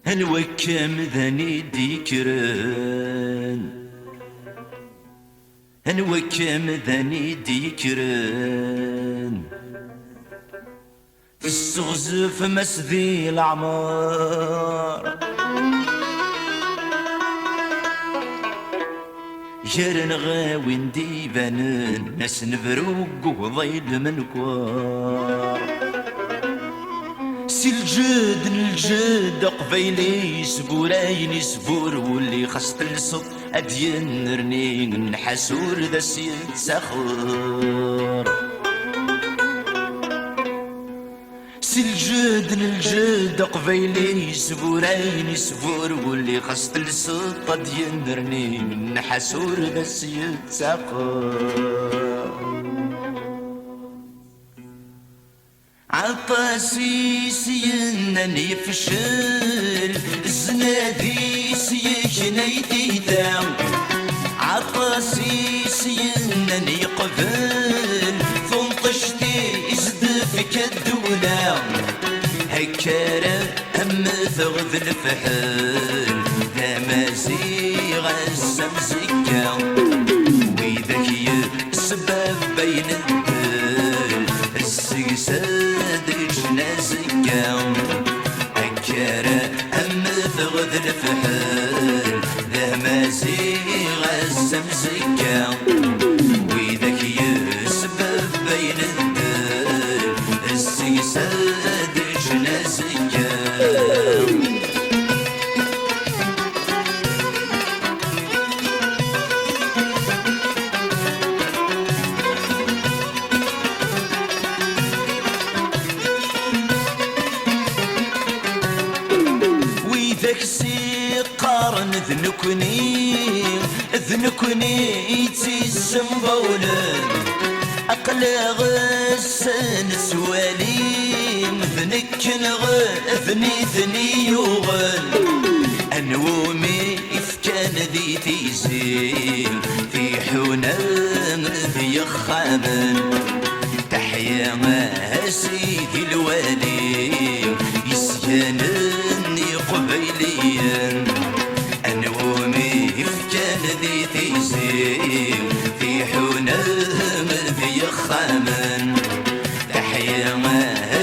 الوكام ذاني ديكران، الوكام ذاني ديكران، السغزف مسذي العمار، جرن غاوين ديبانن ناس نبروق وضيل منكوار، سي الجد الجد قبيلي سبوراين يسبور واللي خاص تلصق ادين رنين نحاسور ذا سيد سخر، سي الجد الجد قبيلي سبوراين يسبور واللي خاص تلصق ادين رنين نحاسور ذا سيد سخر، عطاسي سينني فشل الزنادي سيجنيتي داو، عطاسي سينني قبل ثم طشتي ازدفك الدولة، هكارة هم ثغذ الفحل تمازيغ السمزكة، ويذاك السبب بين الدل السقساد جنازكة، هكارة هم ثغذ الفحل تمازيغ السمزكة، ويذاك السبب بين الدل السقساد جنازكة. ويذاك سيقارن ذنكني يتيسم بولن، أقلغ السن سواليم ذنكن ذني يوغل، أنومي إفكان ذي تيزيل في حنان ذي يخامن، تحيا سيدي الوالي يسجنني قبيليا، أنومي إفكان ذي تيزيل في حنان ذي يخامن، تحيا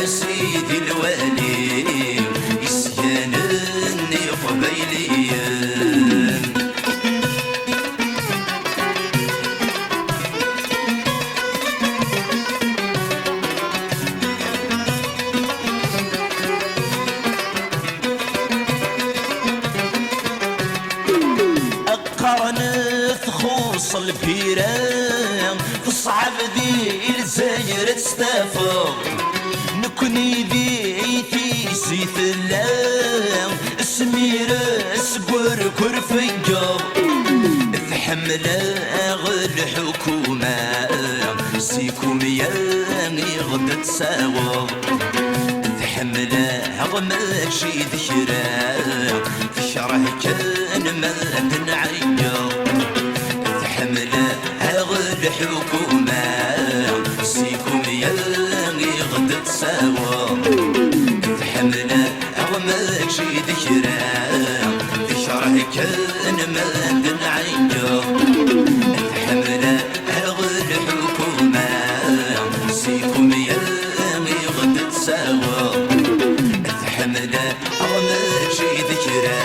سيدي الوالي يسجنني قبيليا. قرنت خوص البيران تصعب ذي الزاير تستافر، نكوني ذي تيسي ثلام سمير سبر كرفيقر، تحمل غير الحكومة سيكم ياني غدا تساور، تحمل ماشي ذكرى تشره كان ما تنعير، تحمل غير الحكومة سيكم ياني غدا تساور، تحمل ماشي ذكرى تشره كان ما تنعير، تحمل غير الحكومة سيكم ياني غدا تساور، تحمل ماشي ذكرى